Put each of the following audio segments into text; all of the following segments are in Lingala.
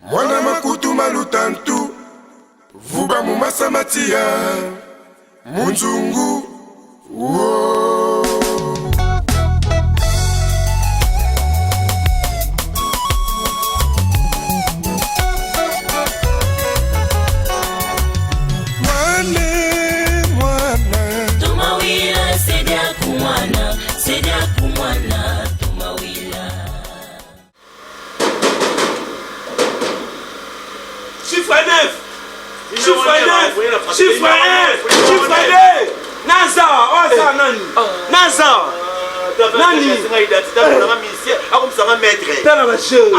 Mwana makutu malutantu Vuba mumasa matia Munzungu Whoa. Mwana Tumawila sedia kumwana tumawila Chiffre 9 Naza oza nani Naza nani tana ba chérie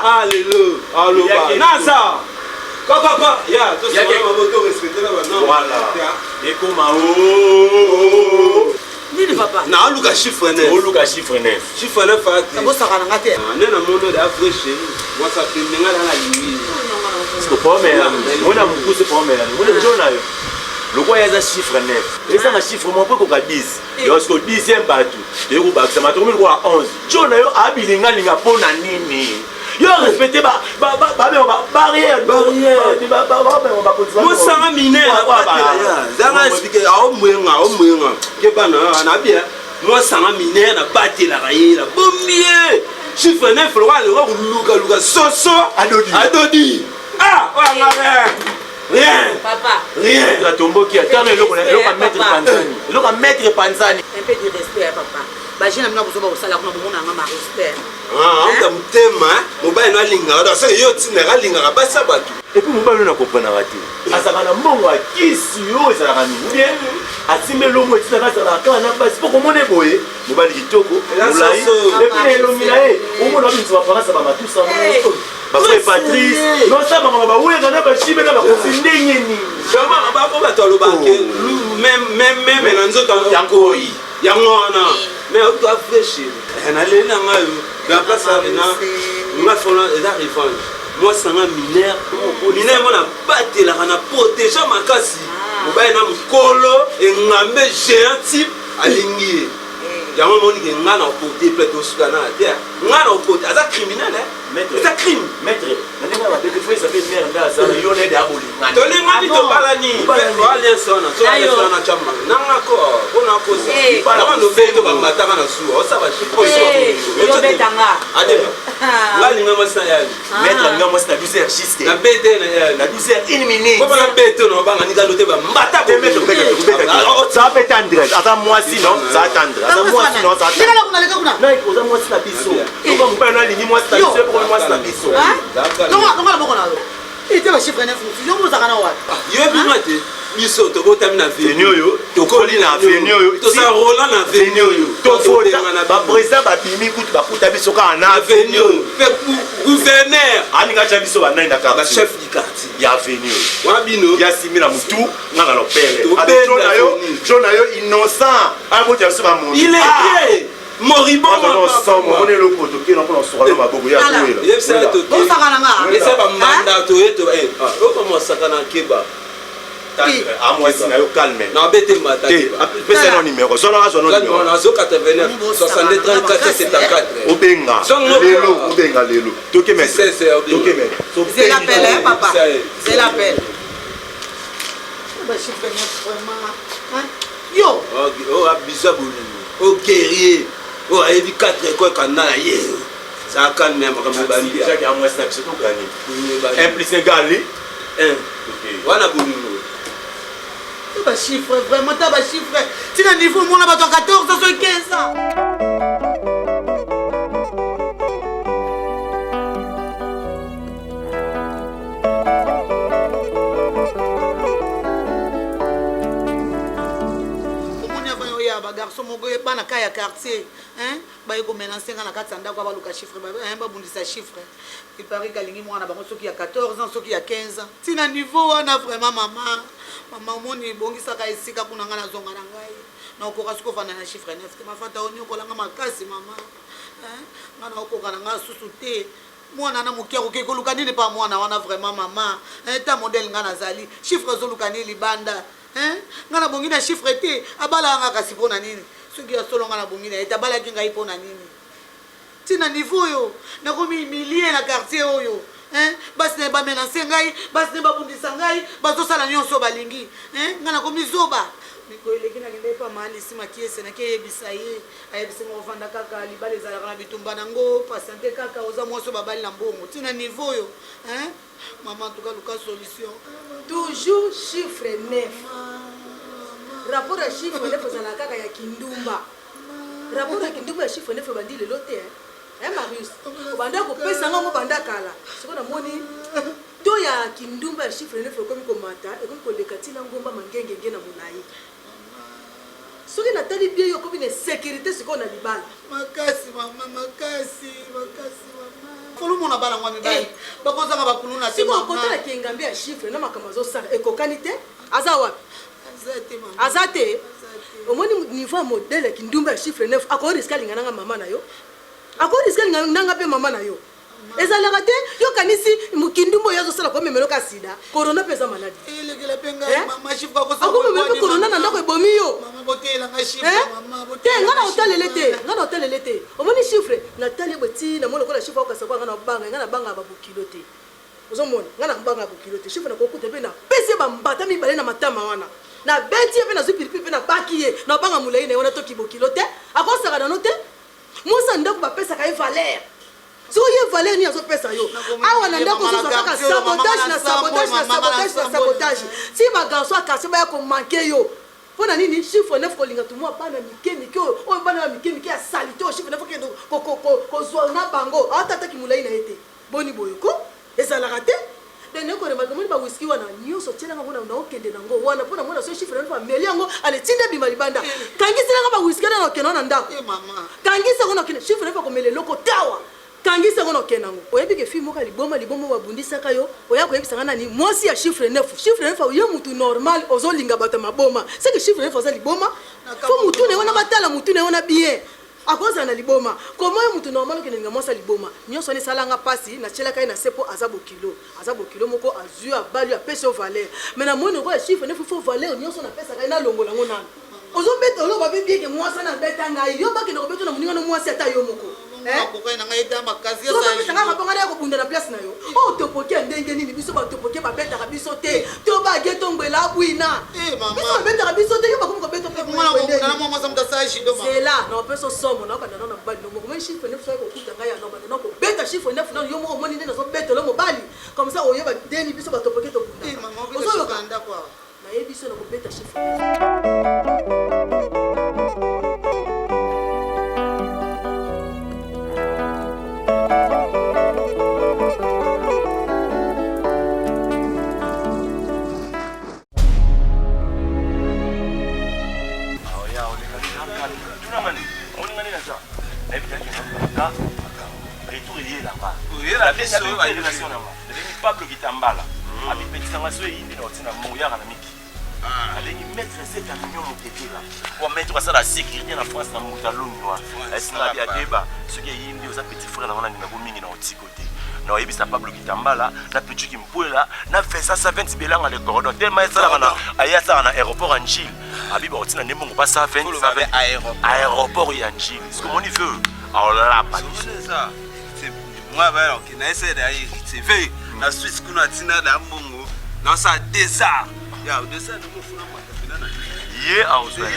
alléluia Naza Papa, il y a tout ça. Respecter la banane. Voilà. Et comment Nini papa? Na luka chiffre 9. O luka chiffre 9. Chiffre 9 fati. Tabo saka na ngate. Nena mono da vrai chéri. Moi ça fait menga dans la ligne. Parce que pour moi, on a beaucoup de problèmes. On est jeune là. Le quoi il y a un chiffre 9. Et ça un chiffre mon peu qu'on 10. Lorsque 10e bateau, les roues ça m'a trouvé quoi 11. Jeune là a bilinga linga pona nini. Yo respecter barrière. Moi ça m'a miné là. Ça expliqué au mwenga. Que bana na bien. Moi ça m'a miné na battre la railler la bombier. Chiffre 9 le luka soso adodi. Ah, rien. Papa. Rien. La tombeau qui attend le maître Panzani. Un peu de respect papa. Bah j'ai n'amena bozo ba osala kuna bomona nga ma respect. Ah, mutema, mobile no linga, donc c'est yo tinera linga basa batu. Et puis mobile na comprendre raté. Azaka na mbongo akisi yo ezalaka nini? Bien. Asimbe longo etina kazala kana basi poko mone boye. Mobile kitoko. Mulai. Et puis elomina omona bintu ba France ba matusa mo. Papa Patrice, non ça ba oui na ba chibe na ba kofindenge ni. Kama ba ko bato lo ba ke même na nzoto yangoyi. Yangona. Mais on doit fléchir. On a les nangayo. La place à Rena. Nous avons la réforme. Moi, c'est un mineur. Mineur, on a battu la rana protéger ma casse. On va y aller à Kolo et on a mis géant type à l'ingé. Il y a un moment où on a porté plateau sur la terre. On a porté. C'est un criminel, hein? C'est un crime. Maître, maintenant on va te faire ça fait merde ça. Il y en a des abolis. Tolé mani to balani. Allez sona. So allez sona chamba. Nanga ko. Ona ko ça. Pas la no beto ba matanga na su. O ça va chipo so. Yo betanga. Adeba. Ngani ngama sa yali. Maître ngamo c'est 12h6. Na bete na yali. Na 12h1 minute. Ko ba beto no banga nika lote ba mbata ko beto. Ça peut tendre. Attends moi sinon ça attendre. Attends moi sinon ça attendre. Ndala kuna leka kuna. Non, il faut moi c'est la biso. On va me faire une ligne moi c'est la biso pour moi c'est la biso. Non la boko na. Ite ba chiffre 9. Yo mo saka na wa. Yo bi mate. Biso to botami na vie. Yo, to koli na venio yo. To sa rola na venio yo. To fota ba président ba bimi kutu ba kuta biso ka na venio. Pe gouverneur. Ani ka cha biso ba nda ka. Ba chef du quartier. Ya venio. Wa bino. Ya simila mutu ngana lo pele. John na yo innocent. A mo ja so ba mo. Il est bien. Moribond. On est le poto qui non pour sera ma bobo ya là. Il ça to. Bo saka na nga. Et ça ba manda to eto o comment saka na keba. À moi si na yo calme. Na bete mata. Pesa no numéro. Sona ka sona numéro. Na zo 89 62 34 74. Obenga. Lelo. Toke mais. Toke mais. C'est l'appel hein papa. C'est l'appel. Ba chiffre 9 vraiment. Hein? Yo. Oh abisa bulu. Oh guerrier. Oh ayebi 4 quoi kana ye. Ça calme même comme bandi. Ça qui a moins snap c'est tout gagné. 1 plus 1 égale 1. OK. Wana bulu. Ba chiffre vraiment ta ba chiffre. Tu na niveau mon na ba 14 ça 15 ans. Garçon moko bana kaya quartier hein ba yeko menacer na kati ndako ba luka chiffre ba ba bundisa chiffre il paraît kalingi mwana bango soki ya 14 ans soki ya 15 ans tina niveau wana vraiment mama moni bongisa ka esika kuna ngana zonga na ngai na okoka siko fana na chiffre 9 te mafata onyo kolanga makasi mama hein ngana okoka na nga susu te mwana na mukia ko koluka nini pa mwana wana vraiment mama ta modèle ngana zali chiffre zo luka ni libanda hein ngana bongina chiffre te abala nga kasi pona nini soki ya solo ngana bongina eta bala ki ngai pona nini tina niveau yo na komi millier na quartier oyo basi na bamenase ngai basi na babundisa ngai bazosala nyonso balingi ngai nakomi zoba mikolo eleki nakende pa mahali nsima kiese nakeyebisa ye ayebisinga kovanda kaka libala ezalaka na bitumba nango pasante kaka oza mwasi babali na mbongo ntina niveau oyo mama tuka luka solution toujours chiffre 9 rapport ya chiffre 9 ezalaka kaka ya kindumba rapport ya kindumba ya chiffre 9 ebandi lelo te Marius obanda kopesa ngo banda kala siko namoni to ya kindumba ya chiffre 9 ekomi komata ekomi koleka tina ngomba mangengenge na molai soki natali bien yo komi na sécurité siko na libala makasi mama fulu mona bana ngwa mibali bakozanga bakuluna te mama siko kotala kengambe ya chiffre na makambo azosala ekokani te aza wapi azate omoni niveau modèle kindumba ya chiffre 9 akoriska lingana mama na yo akoriska lingana pe mama na yo ezalaka te yo kanisi mukindumbo yazo sala kwa memelo ka sida corona pesa maladi elekela penga mama chiffre ko sa ko corona na ndako ebomi yo mama botela nga chiffre mama te ngana hotelele te omoni chiffre na tali boti na molo ko la chiffre ko sa kwa ngana banga ba bukilo te ozomona ngana banga bukilo te chiffre na ko kuta pe na pese ba mbata mi bale na matama wana na beti pe na zupilipi pe na bakiye na banga mulai na wana to kibokilo te akosaka na note musa ndako ba pesa ka valeur so ye valeur ni azo pesa yo awa na ndako so kaka sabotage si ba garçon akasi ba ko manquer yo pona nini chiffre 9 ko linga tumo bana mikemike o bana mikemike ya salite o chiffre 9 ko zo na bango atata ki mulai na ete boni boyoko ezalaka te dene ko remarque moni ba whisky wana nyoso tshela ngo na okende nango wana pona mona so chiffre 9 meli yango ale tinde bima libanda kangisa nga ba whisky na okena na ndako mama kangisa ngo na okena chiffre 9 ko mele loko tawa kangisa ngo na okena ngo oyebike fi moka liboma babundisa kayo oya ko yebisa ngana ni mosi ya chiffre 9 yo mutu normal ozolinga bata maboma c'est que chiffre 9 oza liboma fo mutu ne wana batala mutu ne wana bien akoza na liboma komo mutu normal ke ninga mosa liboma nyonso ne salanga pasi na chela kai na sepo azabo kilo moko azu abali a peso valeur mais na moni ko chiffre 9 faut valeur nyonso na pesa kai na longola ngo nana ozobeta olo ba bien ke mwasa na beta ngai yo baki na ko beto na muninga no mwasa ata yo moko na ngai dama kazi so ba tanga ba ngana ko bunda na place na yo o topoki ndenge nini biso ba topoki ba beta ka biso te to ba geto ngwela buina mama biso beta ka biso te yo ba ko beto pe mwana ko na mama sa mtasa shido mama c'est là na peso somo na ka na na bali no mo chiffre 9 so ko kuta ngai na ba na ko beta chiffre 9 no yo mo moni na so beta lo mo bali comme ça o yo ba deni biso ba topoki to bunda mama ko so kanda kwa na ye biso na ko beta chiffre Pablo Kitambala abipetisa ngaso yindi na otina moya kana miki alengi mettre 7 millions motetela pour mettre kwa sala sécurité na France na mutaloni wa esina bia deba soki yindi oza petit frère na wana ninga ko mingi na otikote na oyebisa Pablo Kitambala na petit kimpuela na fesa 70 belanga le corridor tellement sala kana ayasa na aéroport en Chile abiba otina nemongo pas 20 aéroport ya Chile ce que mon veut alors là pas ça c'est moi va qui na essayer d'aller c'est fait na Suisse kuna tina da mbongo na sa désert ya désert de mofuna matapina na ye auzwe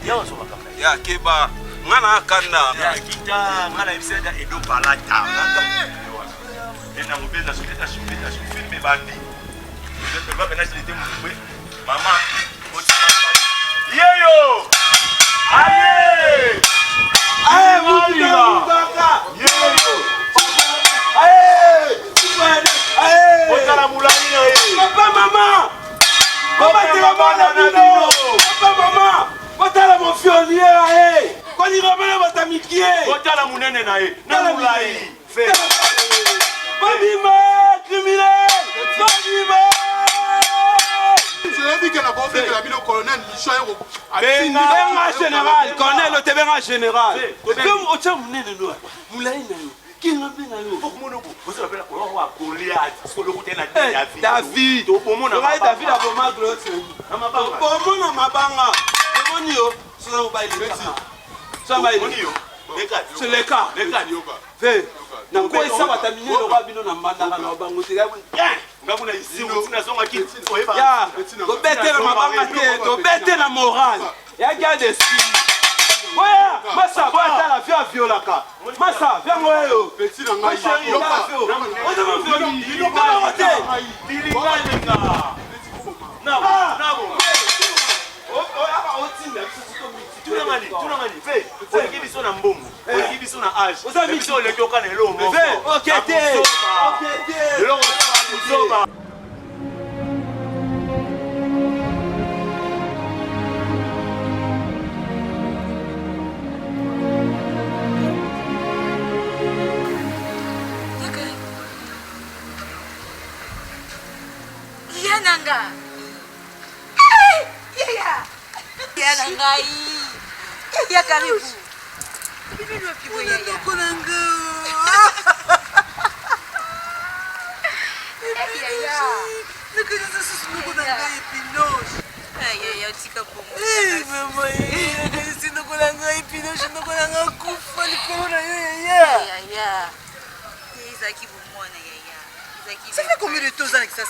ya auzwe makamba ya keba ngana kanda ya kita ngana ibiseda edo balata ena mobeza soketa soketa filme bandi je va venir chez les maman yeyo aye aye mubaka yeyo aye Otala mulani na ye. Papa maman. Papa te ramène Nino. Papa maman. Otala mon fiolier eh. Quand il ramène votre amitié. Otala munene na ye. Na mulai. Fait. Babima criminel. Babima. Je dis que la bonne de la ville au colonel Michel. Benga général, colonel le Tebenga général. Comme ocha munene no. Mulai na yo. Qui n'a pas eu vous savez la roi Goliath parce que le côté na David to pomo na David aboma gloire na mabanga pomo na mabanga demoni yo so na ba ile ça ba ile yo c'est le cas yoga ve na ko esa batamine lo babino na mbandaka na bango te ngaku na isimu tina songa kiti oyeba ya to bete na mabanga te to bete na moral ya garde ski oya masa bata la via violaka masa via ngoyo petit na ngai chéri la vio ozo mo violi il pas te bilingalenga nabo aba otinda tunangani pe oleki biso na mbongo oleki biso na age biso oleki okana eloko moko okete eloko zoba Yananga. Yananga. Ya karibu. Bibi ndio kibo ya. Kolanga. Ya. Nakeza sisi nukolanga epinoche. Ay ya tika bongo. Mama, nakeza nukolanga epinoche nukolanga kufa likolo na yo ya. Ya. Ezaki bomona ya. Ezaki. Ça fait combien de temps avec ça?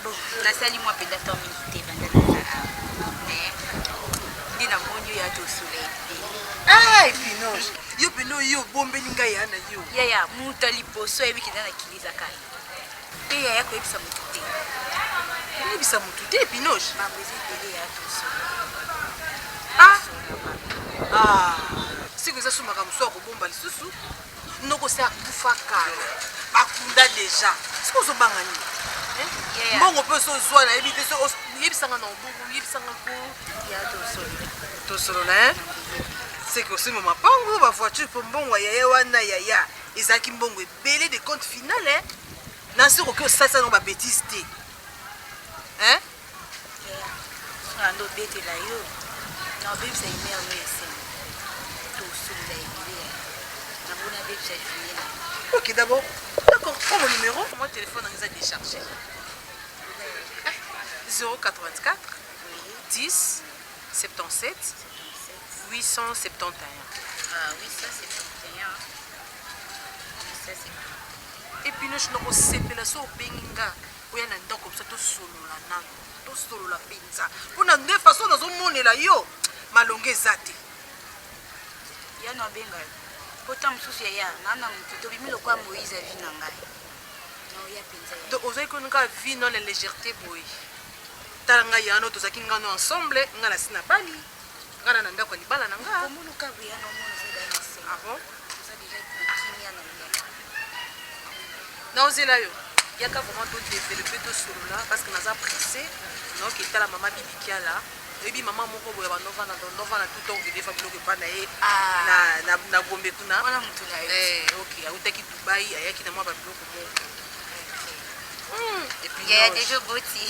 Bon, la salle moi peut d'attendre minute bandana. Mais dina monyo ya to soleil. Ah, epinoche. Yo peno yo bombe ninga yana yo. Ya, muta liposo ebi kinana kiliza kai. Pe ya ko ebisa mutu te. Ebisa mutu te epinoche. Mambo ezitele ya to soleil. Ah. Siku za sumaka mso ko bomba lisusu. Noko se akufa kala. Bakunda deja. Siku zo bangani. Mbongo pe so zwa na ebite so yebisanga na mbongo yebisanga ko Ya to soleil. to solo na c'est que c'est maman pango ba voiture pour mbongo ya wana ya ezaki mbongo ebele de compte final na siko que ça no ba bêtise te Ya. Ando bete la yo. Na bebe sa email no ese. To soleil. Na bona bebe sa fini. ok d'abord d'accord prends mon numéro mon téléphone est déchargé 084 10 77 871 Ah oui, ça c'est bien. Ça c'est. et puis nous n'avons pas la so benga oya na ndako ça to solola nano to solola penza pona de façon nazo monela yo malonge zate Ya no benga. Pota msusu ya nana mtoto bimilo kwa Moïse vi na ngai. No ya penza. donc ozoyi koninga vie non la légèreté boy talanga yano tozaki ngano ensemble ngana sina bali ngana na ndako libala na nga Komuno ka buya no mono za dana se. ah bon Ça déjà kimia na ngai. na ozela yo yaka vraiment to développer to solola parce que naza pressé donc etala mama bibikiala ebi mama moko boya banova na tout temps vide fa biloko pana ye na gombe kuna Wana mtu na yo. ok autaki Dubai ayaki na mwa ba biloko moko et puis Ya déjà boti.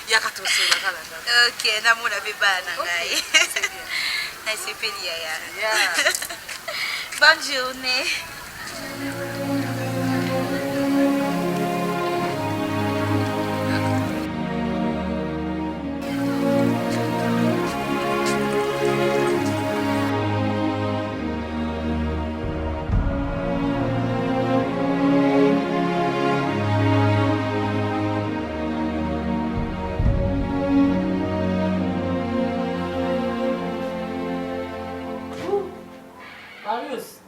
yaka to solola kala na OK, na mona beba na ngai. c'est bien Na sepeli ya. yeah Bonne journée. Marius.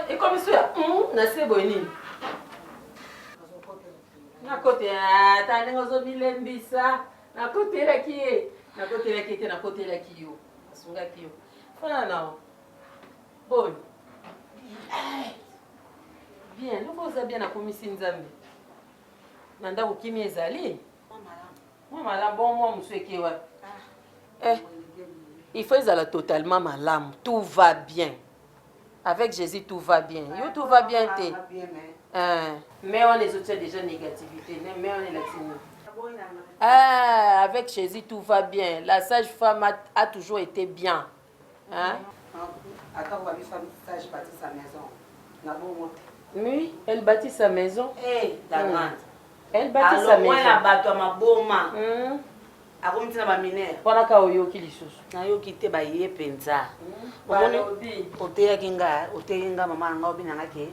Et comme ça, na se boni. Na kote ta ngozo bilembisa. Na kote la ki. Na kote la ki te na kote la ki yo. Asunga ki yo. Fana na. Bon. Bien, nous vous bien na komisi nzambe. Nanda ukimi ezali. Moi malamu bon moi musweke wa. Il faut aller totalement malade. Tout va bien. Avec Jésus, tout va bien. Yo, tout va bien. Mais on est aussi déjà négativité. Mais on est latino. Avec Jésus, tout va bien. La sage-femme a toujours été bien. Hein? Oui, elle bâtit sa maison. Elle bâtit sa maison. akomitina baminere mpona ka oyoki lisusu nayoki te baye mpenza omoni oteyaki nga mama na nga obinanga ke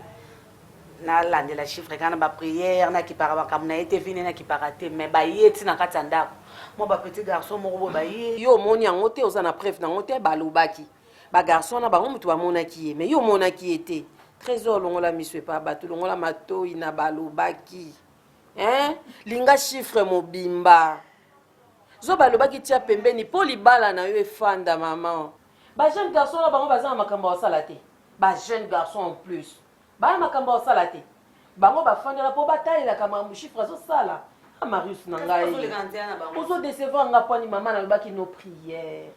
nalandela chiffre kana bapriere nakipaka makambo na ye te vine nakipaka te mais baye ti na kati ya ndako mo bapetit garçon moko boye baye yo omoni yango te oza na preuve nango te balobaki bagarçon na bango moto bamonaki ye mais yo omonaki ye te trésor longola miso epa bato longola matoi na balobaki linga chiffre mobimba zo balobaki tia pembeni mpo libala na yo efanda mama bajeune garçon na bango baza na makambo basala te bajeune garçon en plus baya makambo basala te bango bafandela mpo batalelaka makambo chiffre azosala Marius na ngai ozodecevoir nga mponi mama nalobaki no prière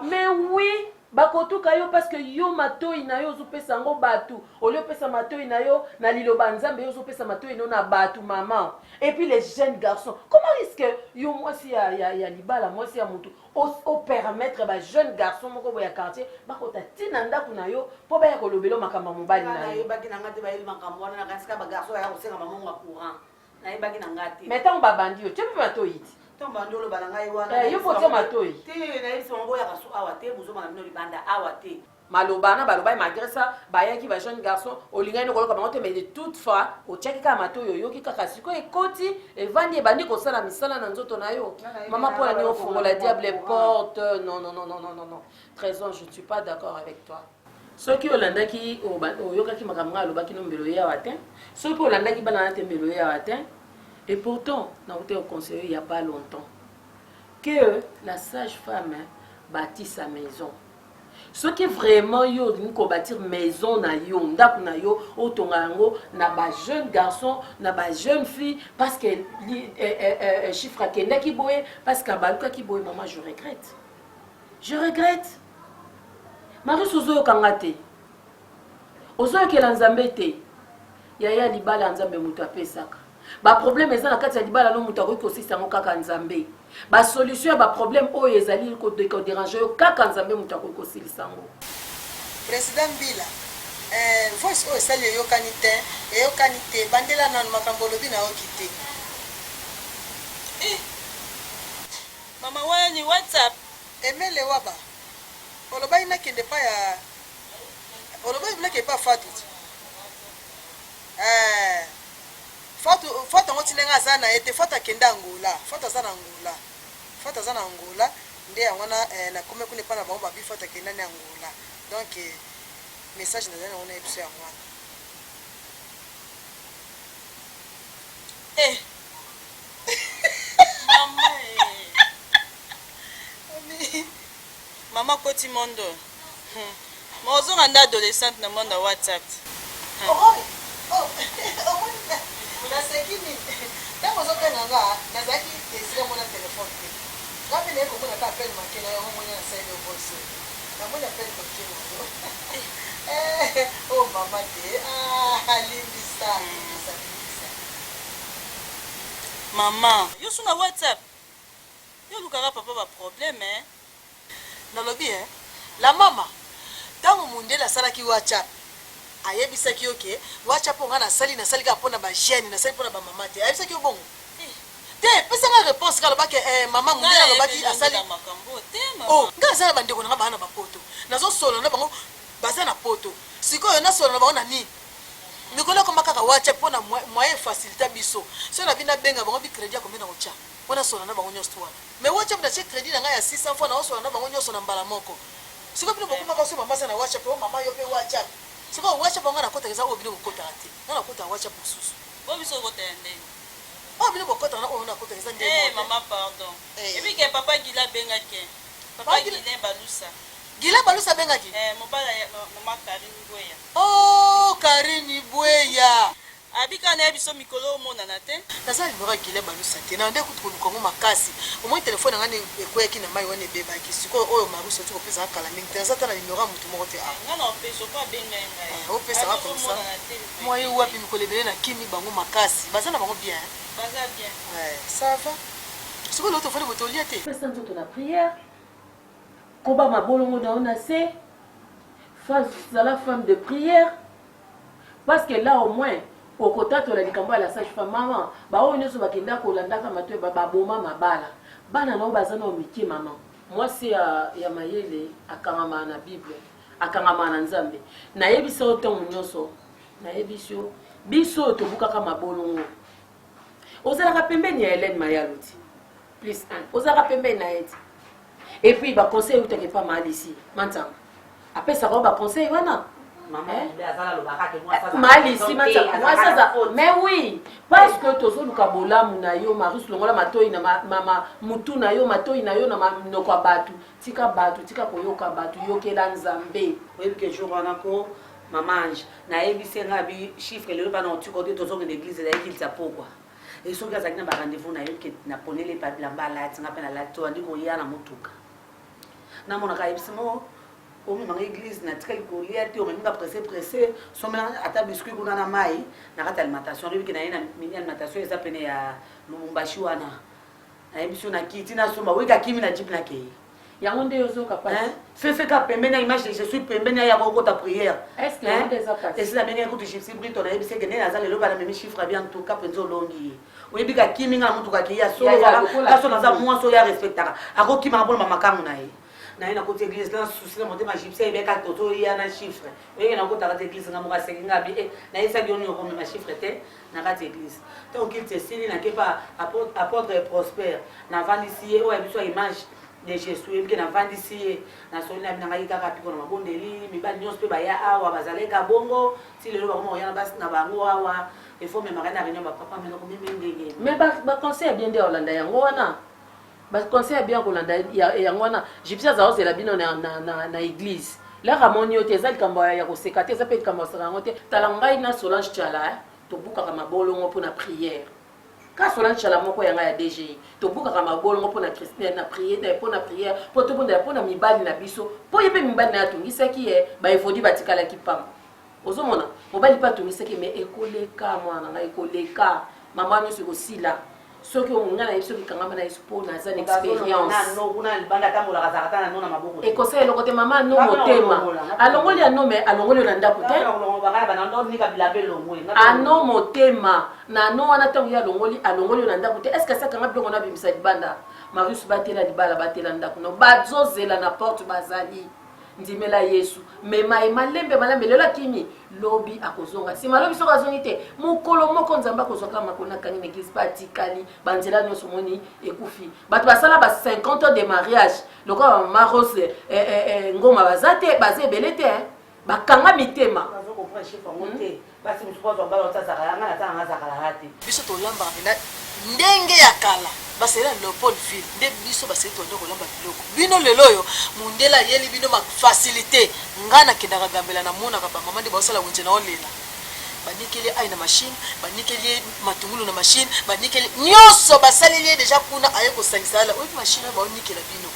mais oui bakotuka yo parce que yo matoi na yo ozopesa yango bato olio opesa matoi na yo na liloba nzambe yo ozopesa matoi na yo na bato maman et puis les jeunes garçons comment est-ce que yo mwasi ya libala mwasi ya motu opermettre bajeune garçon moko boya quartier bakota ntina ndako na yo mpo baya kolobela makambo mobali na yo mais ntango babandi yo tie mpe matoi ti yo fotia matoi maloba na baloba malgré ça bayaki bajeune garçon olingani okoloka bango te mais de toute fois otiaki kaka matoi oyoki kaka sikoyo ekoti evandi ebandi kosala misala na nzoto na yo mama mpo nani ofongola diable porte non trésor je ne suis pas d'accord avec toi soki olandaki oyokaki makambo ngai alobaki no mbelo yawa te soki mpe olandaki bana na te mbelo yawa te et pourtant nauté au conseil il y a pas longtemps que la sage-femme bâtit sa maison. Ce qui vraiment yo ko bâtir maison na yo ndako na yo otongango na ba jeune garçon na ba jeune fille parce que chiffre kenda ki boye parce que baluka ki boye maman je regrette Marius ozo kangate ozo ke lanzambe te yaya libala nzambe mutu apesaka ba problème eza na kati ya libala no mutu akoki kosisa yango kaka nzambe ba solution ya ba problème oyo ezali ko déranger yo kaka nzambe mutu akoki kosilisa yango président Mbila voice oyo esali eyokani te bandela nanu makambo olobi na yoki te mama wana ni whatsapp emele waba olobai nakende pa ya olobai blake pa fatu Fata ngotinenga sana ete fata kenda Angola fata sana Angola nde ngona na kome kune pana ba bi fata kenda ni Angola donc message na zana ona episode ngwana mama koti mondo mozo nganda adolescente na monde WhatsApp nasekini ntango ozobenga nazalaki desire mona telefone te ngapi naye komona ka apele makena yango mona nasaleli ovoice namoni apele makena o mama te limbisa mama yo su na WhatsApp yo lukaka papa ba problème nalobi la mama ntango mundele asalaki WhatsApp ayebisaki yoke WhatsApp nga nasali ka pona ba jeune nasali pona ba mama te ayebisaki yo bongo te pesa nga réponse ka lobaki mama mundela lobaki asali makambo te oh nga asala bandeko nga bana ba poto nazo solo na bango baza na poto sikoyo na solo na bango na ni mikolo ko makaka WhatsApp pona moyen faciliter biso so na bina benga bango bi crédit ko mena ocha pona solo na bango nyos toi mais WhatsApp na check crédit na nga ya 600 fois na solo na bango nyos na mbala moko sikoyo bino bokuma ka so mama sa na WhatsApp o mama yo pe WhatsApp siko WhatsApp ngana kota keza obino bokota ate ngana kota WhatsApp mususu bo biso kota ndeni obino bokota na ona kota keza ndeni mama pardon et puis que papa Gila bengaki papa Gila balusa bengaki mobala mama Karine Boya oh Karine Boya abika na biso mikolo mona na te nazali bora Gila balusa te na ndeko tukongo makasi au moins téléphone ngani ekoyaki na mai wane bebaki siko oyo maruso tuko pesa kala mingi tenzata na numéro mutu moko te ngana opeso kwa benga ngai o pesa wa comme ça moi yo wapi mikolo bele na kimi bango makasi bazana bango bien baza bien ça va siko l'autre fois boto liate pesa nzoto na prière koba mabolongo na ona c'est la femme de prière parce que là au moins okotatola likambo ya la sage femme mama baoyo nyonso bakenda kolandaka matoye baboma mabala bana nao baza na omike mama mwasi ya mayele akangama na bible akangama na nzambe nayebisa yo ntongo nyonso nayebisi yo biso oyo tobukaka mabolongo ozalaka pembeni ya Hélène Mayalo ti plus 1 ozalaka pembeni na ye ti et puis baconseil utake pa malisi mantanga apesaka yo baconseil wana malisi mantanga mais oui parce que tozoluka bolamu na yo marus longola matoi na mama mutu na yo matoi na yo na minoko ya bato tika koyoka bato yokela nzambe oyebi ke jour wana ko mama ange nayebisi nga bi chiffre lelo bana otiko te tozokende église nayekilisa pokwa et soki azalaki na barendez-vous na yo ke naponeli bilamba alati nga mpe nalati to andi koya na motuka namonaka yebisi mo omemanga église natikali kolia te omeminga presse somela ata biscuit kuna na mai na kati alimentation oyebi ke naye na mini alimentation eza pene ya lubumbashi wana nayebisi yo na kiti nasomba oyika kimi na jipe nakei yango nde ozoka pasi fefe ka pembeni na image de Jésus pembeni ya kokota prière est-ce que yango nde eza pasi esila ndenge ekuti gypsy brito nayebisi ke ndenge aza lelo bana memi chiffre bien tout ka mpenza olongi ye oyebi ka kimi nga na motuka kei ya solo kaso naza mwasi oyo arespectaka akokimaka mpona mamakangu na ye naye nakoti église na susi na motema gypsy ayebeka tozoya na chiffre oyeke nakotaka te église nga moko aseki nga bi nayesaki yo nini okomema chiffre te na kati église ntango kilite esili nakepa apôtre prospère navandisi ye oyo ayebiso ya image de Jésus yebike navandisi ye nasoli na bina ngai kaka piko na mabondeli mibali nyonso mpe baya awa bazaleka bongo ti lelo bakoma koya na basi na bango awa ifo memaka na réunion bapapa mena komeme ndenge mais baconseil ya bien nde olanda yango wana baconseil ya bien kolanda yango wana gypsy aza ozela bino na église laka moni yo te eza likambo ya koseka te eza mpe likambo yaseka yango te tala ngai na Solange Tchala tobukaka mabolongo mpona prière ka Solange Tchala moko yanga ya DGI tobukaka mabolongo mpona Christine na prière mpona prière mpo tobondela mpona mibali na biso mpo ye mpe mibali na ye atungisaki ye baevodi batikalaki pamba ozomona mobali mpe atungisaki me ekoleka mwana ngai ekoleka mama nyonso ekosila soki onga na ye soki kangama na ye mpo naza na expérience ekosa eloko te mama ano motema alongoli ano me alongoli yo na ndako te ano motema na ano wana ntango ye alongoli yo na ndako te est ce que asakanga biloko na bimisa libanda marius batela libala batela ndako no bazozela na porte bazali ndimela yesu mema emalembe malembe lelo akimi lobi akozonga nsima lobi soko azongi te mokolo moko nzambe akozwaka makolo na kangi na église batikali banzela nyonso moni ekufi bato basala ba 50 ans de mariage lokola bamama rose ngoma baza te baza ebele te bakanga mitema biso tolambaka mpena ndenge ya kala basela Léopoldville nde biso baseli tonde kolamba biloko bino lelo oyo mundela yeli bino facilité nga nakendaka gambela namonaka bamama nde baosala wenze na olela banikeli ai na machine banikeli matungulu na machine banikeli nyonso basaleli ye deja kuna aye kosangisa ala oyebi machine oyo baonikela bino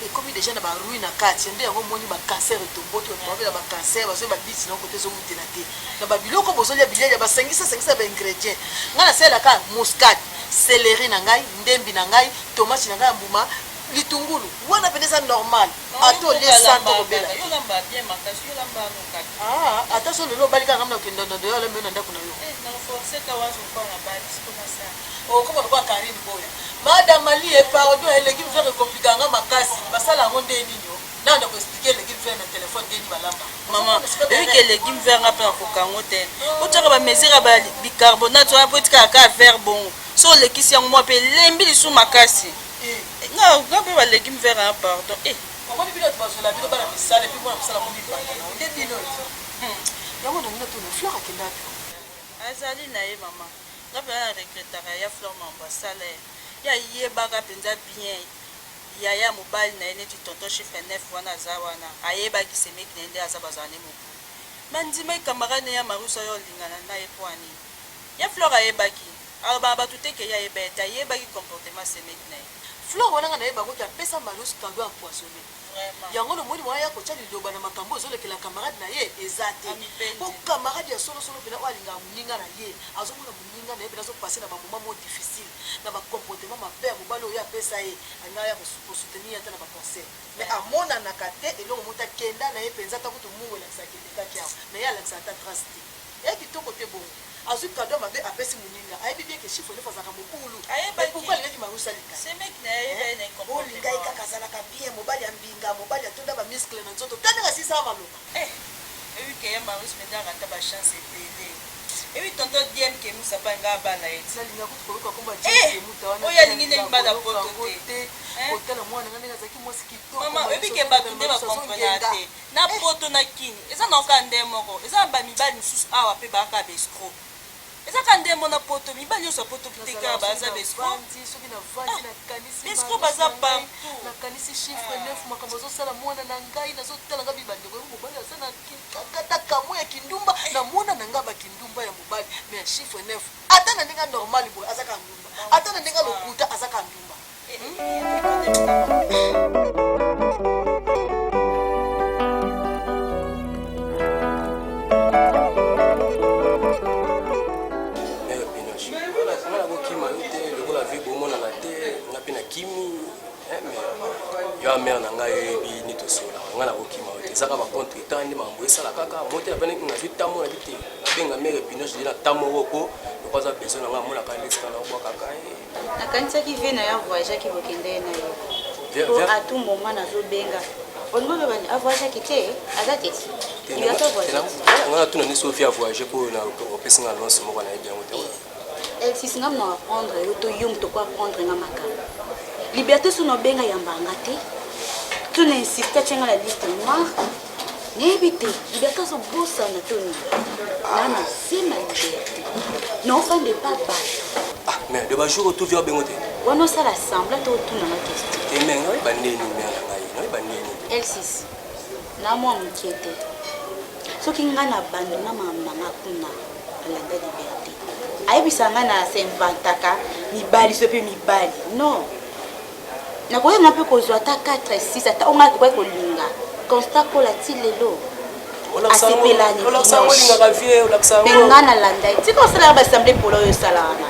ekomi deja na barui na kati nde yango moni bacancer etomboti babela bacancer bazoi babiti na kote ezowutela te na babiloko bozolia bilelia basangisa baingrédient nga nasalelaka muscade céleri na ngai ndembi na ngai tomate na ngai ya mbuma litungulu wana pene eza normal ata olie santa kobela ata so lelo obali kaka mna okenda na doyo alambe na ndako na yo okomona kwa karine boya madame ali epardon eleki mvere komplikanga makasi basala yango nde nini yo nanda koexplike eleki mvere na telefone ndeni balamba mama eyiki eleki mvere nga mpe nakokango te otyaka bamesire ya bicarbonate wana po etikaka ka vere bongo so olekisi yango mwa mpe lembi lisu makasi nga mpe baleki mvere ya pardon omoni bino bazola bino bana misala epi mwana mosala momibanda nde bino yango na mina tona fleur akendaki azali na ye mama nga mpe na regretaka ya fleur mambo asala ye ya yebaka mpenza bien yaya mobali na ye neti tonton chiffre 9 wana aza wana ayebaki semeki na ye nde aza bazala ne mobu mandima camarade ya marusa oyo olingana na ye po anini ya fleur ayebaki alobaka bato teke ye ayeba ete ayebaki comportement semeki na ye fleur wana nga nayeba koki apesa marusi kando empoisonné yango nomoni mwaya kotya liloba na makambo ezolekela camarade na ye eza te po camarade ya solosolo mpena oyo alingaka moninga na ye azomona moninga na ye mpena azopase na bamoma mo difficile na bacomportement mabe ya mobali oyo apesa ye alingaka ya kosoutenir ata na baconseil mais amonanaka te eloko mota kenda na ye mpenza ata kutu mungu elakisaka elekaki awa na ye alakisaka ata trace te ya kitoko te bongo azwi cadeau mabe apesi moninga ayebi bien ke chiffre 9 azalaka mokulu pourquoi alingaki marusalika olingai kaka azalaka bien mobali ya mbinga mobali atonda bamiskle na nzoto tandeka sisa maloba eyike ye marus pendaka ata bachance ebele ewi tonto diem ke musa mpa nga abana eti nalinga kuti koyoka komba oyo alingi ndenge bana poto te kotala mwana nga ndenge azalaki mwasi kitoko mama oyebike bato nde bakomprena te na poto na kini eza na oka nde moko eza na bamibali mosusu awa mpe baaka bestro ezaka nde mona poto mibali nyonso poto kiteka baza bestro baza partout nakanisi chiffre 9 makambo azosala mwana na ngai nazotala nga bibandeko yo mobali aza na kata kamwe ya kindumba na mwana na nga bakindumba ya mobali me ya chiffre 9 ata na ndenge normal boye azaka ndumba ata na ndenge lokuta azaka ndumba yo mère na ngai yebi ni tosola nga na kokima ote ezaka bacontre etant nde makambo esala kaka mote na pene nazwi ntambo na bite nabenga mare epinoche de na ntambo moko lokoza besoin na nga amonaka lesika na obwa kaka nakanisaki vie na yo avoyageaki bokende na yo po atu moment nazobenga olingo lobani avoyageaki te aza te nga na tuna niso fi avoyage mpo opesi nga lonse moko nayebi yango te elsis nga mna apprendre yo to yo moto ko apprendre nga makambo liberté sono benga yambanga te tu na insiste atyanga la liste noire nayebi te liberté azobosana toni nana se na liberté naofande papa mais de bajour otuvi obengo te wana osala assemble to otunanga question te me naoyeba ndeni mer na ngai naoyeba ndeni elsis na mwa mokie te soki ngai na bando na makambo nanga kuna alanda liberté ayebisa ngai na sempantaka mibali so mpe mibali non nakoyenga mpe kozwa ata 4 6 ata onga kokoki kolinga constat kola ti lelo asepelani mpe nga nalanda ye tika osalaka baassemblée polo oyo osala wana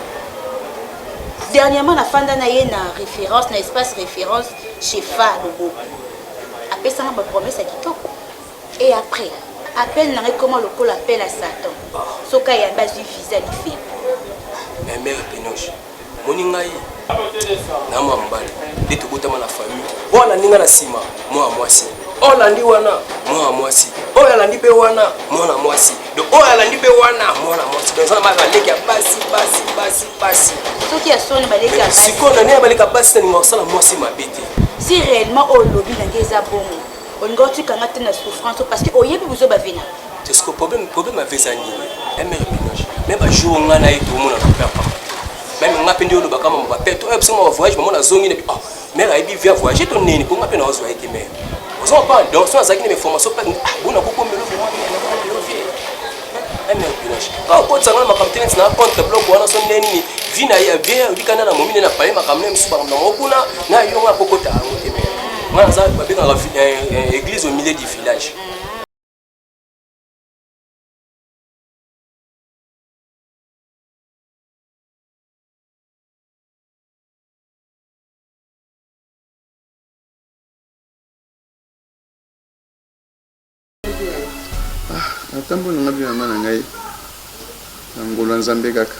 dernièrement nafanda na ye na référence na espace référence chez fa loboko apesanga bapromese ya kitoko et après appel nanga ekoma lokola appel à satan soki ayambi azwi visa lifi mais mère penoche moni ngai na mwa mobali nde tobotama na famille oyo alandi nga na nsima mwana mwasi oyo alandi wana mwana mwasi oyo alandi mpe wana mwana mwasi do oyo alandi mpe wana mwana mwasi donc eza na maka baleki ya basi soki ya soni baleki ya basi sikoyo na nde ya baleki ya basi naninga kosala mwasi mabe te si réellement oyo olobi nange eza bongo olingi otikanga te na souffrance parce que oyebi buzo bavena te siko problème ave eza nini emere pinoche me bajour nga na ye tomona na papa même nga mpe nde olobaka mama bapeto oyo bisinga bavoyage bamona azongi ne mare ayebi via voyage to nini mpo nga mpe na ozwa ye te mare ozoma pa donc so azalaki na information mpe bona kokombelo emere pinoche akotisanga na makambo te neti na contre bloc wana so nde nini vi na ye vie obikanda na momi nde na paye makambo ne mosusu makambo nango kuna na yo nga kokota yango te mare nga naza babengaka église au milieu du village atambo nanga bilamba na ngai na ngolo nzambe kaka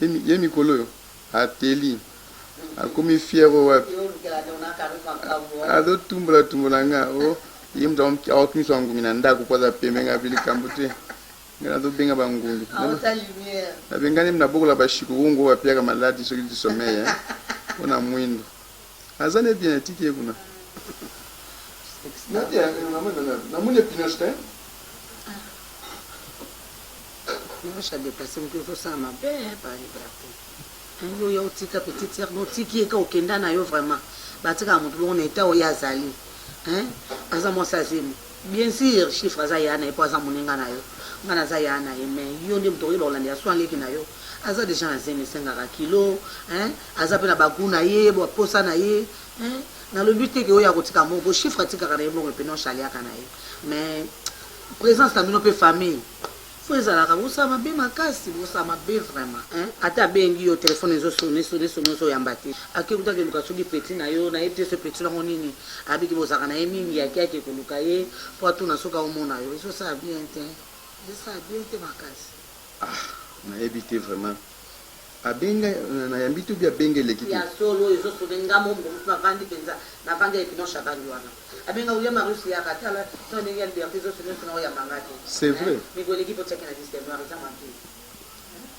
ye mikolo oyo ateli akomi fiero wapi azotumbola nga ye mutu aotumiswa ngumi na ndako po aza pembe nga bilikambo te nga nazobenga bangulu nabengani nabokola bashikurungu bapiaka maladi soki di sommeil mpona mwindo aza ne bien atiki ye kuna namoni pinoche te pinoche adeplace moto ezosala mabe oyo otika petite sere notiki eka okenda na yo vraiment batikaka motu bongo na eta oyo azali aza mwasi azemi bien sûr chiffre aza ya na ye mpo aza moninga na yo nga naza ya na ye mais yo nde moto okoyeba kolandela so aleki na yo aza deja na zemi esengaka kilo aza mpe na bagu na ye baposa na ye nalobi teke oyo akotika moko chiffre atikaka na ye moko epenoche aliaka na ye mais présence na bino mpe famille faut ezalaka bosala mabe makasi bosala mabe vraiment ata abengi yo telefone ezosone ozoyamba te akekuta keluka soki peti na yo na ye te so peti nango nini abiki bozalaka na ye mingi yaki ake koluka ye po atuna soki aomona yo ezosala bien te makasi nayebi te vraiment abenga nayambi to bi abenge leki te ya solo ezosone ngamo motu navandi mpenza navandi ya epino shabandi wana abenga uya marusi ya katala so ndenge ya liberté ezosone sona oyambanga te c'est vrai mikoleki po tiaki na disque noir eza mabe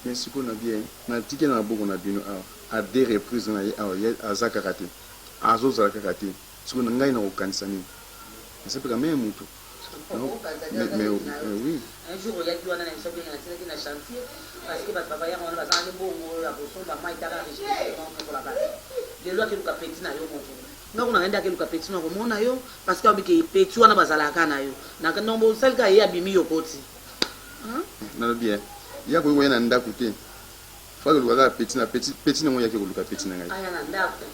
mais sikoyo na bien natiki na maboko na bino awa a deux reprises na ye awa ye aza kaka te azozala kaka te sikoyo na ngai na kokanisa nini nasepeka me motu mais oui un jour oyaki wana na biso benga natinaki na chantier parce que bato babayaka wana bazalaki bongo ya kosomba mai taka richekola bato lelo akeluka peti na yo moko ndako nanga nde akeluka peti na komona yo parce que abike peti wana bazalaka na yo nanombo osalika ye abimi yo koti nalobi ya koyi koya na ndako te fa keluka kaka peti nango yaki koluka peti na ngai aya na ndako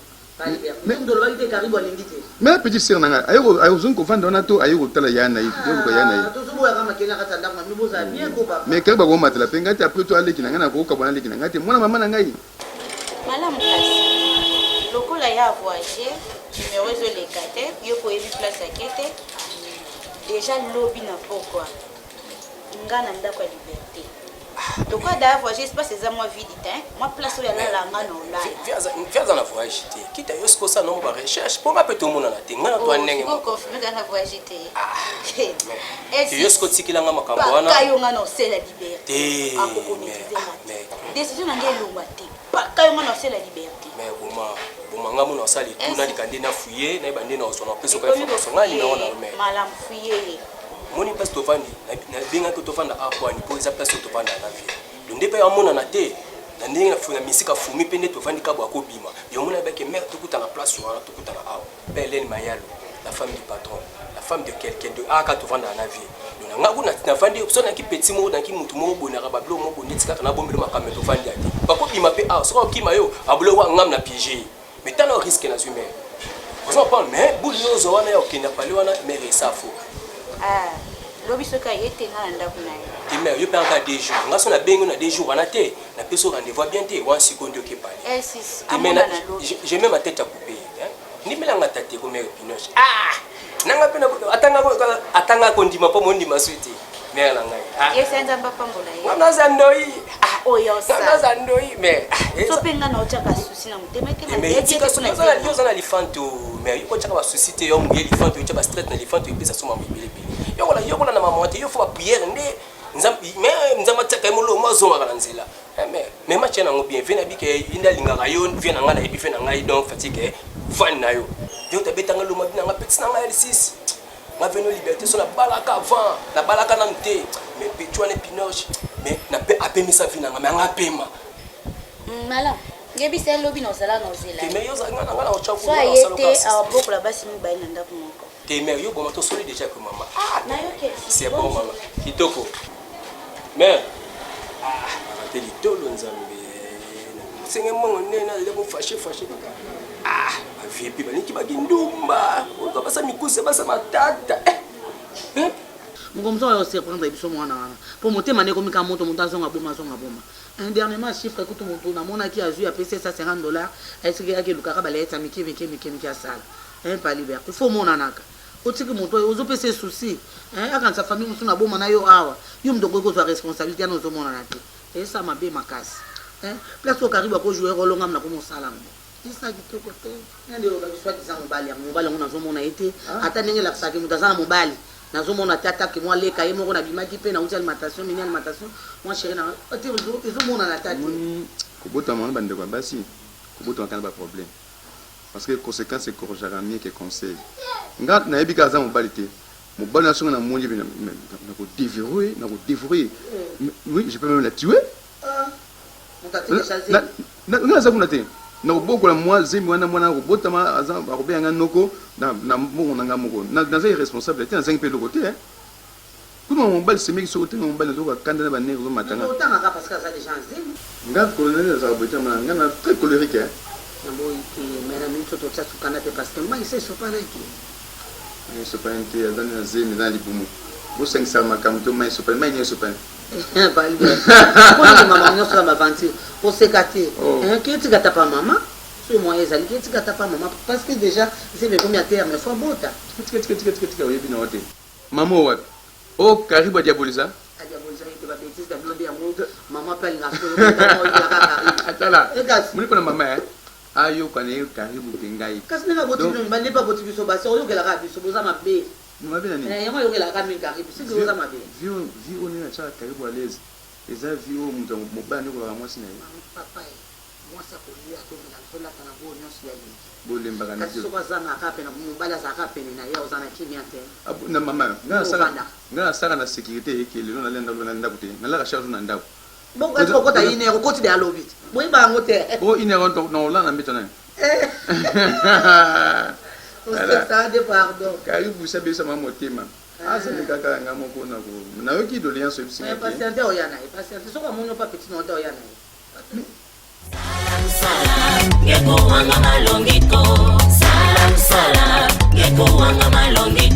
ndolobaki te karibu alingi te mais petite sœur na ngai ayozongi kovanda wana to aye kotala ya na ye yokoka ya na ye tozoboyaka makeli na kati ya ndako na bino bozala bien ko papa mais kari bakomatela mpe ngai te apres to aleki na ngai na kokabwana aleki na ngai te mwana mama na ngai malamu kasi lokola ya voyage numéro ezoleka te yo koyebi place ake te déjà lobi na pokwa nga na ndako ya liberté pourquoi d'ailleurs voyage espace eza moi vide te moi place oyo alalanga na olai viaza na voyage te kita yo sikosa nango ba recherche mpo nga mpe tomonana te nga na toa ndenge confirme kaka na voyage te yo siko tikilanga makambo wana paka yo nga na osela liberté akokometize décision na ngai elongwa te paka yo nga na osela liberté mais boma nga mona osala etuna likande na fuye nayeba nde na ozwa na peso ka information nga linango na me malamu fuye moni place tovandi nabengaki tovanda apwani mpo eza place tovanda na vie lo nde mpe yamonana te na ndenge na misika fumi mpe nde tovandi kabwa akobima yomona yebaki mere tokutana place wana tokutana awa mpe Hélène Mayalo la femme du patron la femme de quelqu'un de aka tovanda na vie lo nanga kuna navandi so naki petit moko naki mutu moko bonaka bablo moko neti kaka na bombelo makambe tovandi ate bakobima mpe awa soki okima yo ablo wa ngam na piégé mais tana o risque na zwi mere ozo parle mais buli yo zo wana ya okenda pale wana mere esafo lobi soki aye te nga na ndako na ye te mare yo mpe anga 2 jours nga so na bengi na 2 jours wana te na peso rendez-vous bien te wan sikondi okepale j'ai même ma tête à couper ndimelanga tate ko mere pinoche nanga mpe atanga kondima mpo mondima so te mere na ngai yesenza mbapambola ye wana za ndoi oyosa za ndoi mere so mpe nga na otyaka susi na motema yo oza na lifanto mere yo kotyaka basusi te yo moye lifanto yotya bastrate na lifanto epesa so mambo ebelebele yokola na mama te yo fo bapriere nde nzambe atiaka ye molomo azongaka na nzela me matye nango bien ve nabike inde alingaka yo vie na ngai nayebi ve na ngai donc fatike vani na yo yo tabetanga loma bi nanga peti na ngai ya lisisi nga veno liberté so nabalaka avant nabalaka nanu te mais peti wana epinoche mais apemisa vi nanga me anga apema malamu ngebisa elobi na ozala na ozela me yo nga na so aye te awabokola basi mibali na ndako moko te mère yo boma tosoli déjà que maman c'est bon maman kitoko mère arrêtez litolo nzambe senge mongo nena lebo fâché aviepi baniki bagindumba oka basa mikuse basa matata mokomso oyo surprendre biso mwana wana mpo motema nde komika moto moto azonga boma dernièrement chiffre ekutu motu namonaki azwi apesi $150 esiki akelukaka balayeta mike asala pa liberté fo monanaka otiki moto oyo ozopesa souci akanisa famille mosu na boma na yo awa yo moto okoki kozwa responsabilité yana ozomonana te esa mabe makasi place okaribu akojouer olonga mna komosala ngo esa kitoko te nde olobaki soit disant mobali yango nazomona ye te ata ndenge elakisaki moto aza na mobali nazomona te atake mwa leka ye moko nabimaki mpe nauti alimentation mini alimentation mwa chéri na te ezomonana ta te kobotama wana bandeko ya basi kobotama kana baproblème parce que conséquence ekorojaka mieux que conseil nga nayebi kaka aza mobali te mobali nasonga na moni nakodévrouiller oui je peux même la tuer nga aza kuna te nakobokola mwa zemi wana mwana akobotama akobeyanga noko na mbongo na nga moko naza irresponsable te nazangi mpe eloko te kuna mobali semeki soko te na mobali nazoka kanda na banere ozomatanga nga colonel azaka boyetama nga na très colérique sopane te azani na zemi eza libumu bosangisa makambo to mai sopane mai nie sopane Maman nyonso na baventure oseka te ke etikata pa mama so moyen ezali ke etikata pa mama parce que déjà c'est mes premiers termes faut bota tika oyebi na wote mama wapi o karibu adiabolisa adiabolisa ite ba bêtise da blonde yango mama pa linga so atala muni pona mama ayo kane karibu bengai kasi nanga boti ba ne pa boti biso ba so yokela ka biso boza mabe mabe na nini yango yokela ka min karibu c'est boza mabe vi on na cha karibu à l'aise eza vi o muto mobani ko ba mwasi na papa mwasi akolia to na sola kana bo nyonso ya yi bolemba kana kasi so kwazanga akape na mobala za akape na ya ozana kimia te na mama ngana saka na sécurité ekele lona lenda lona ndako te nala ka charge na ndako bon quand ko kota ine ko koti de alobit boy ba ngote bo ine ko na ola na mbito na ça de pardon karibu sabe sama motema asa ni kaka nga moko na ko na yoki doléance ebisi mais patiente oyana patiente so ko monyo pa petit no oyana Salam, yeko wanga malongiko. Salam, salam, yeko wanga malongiko.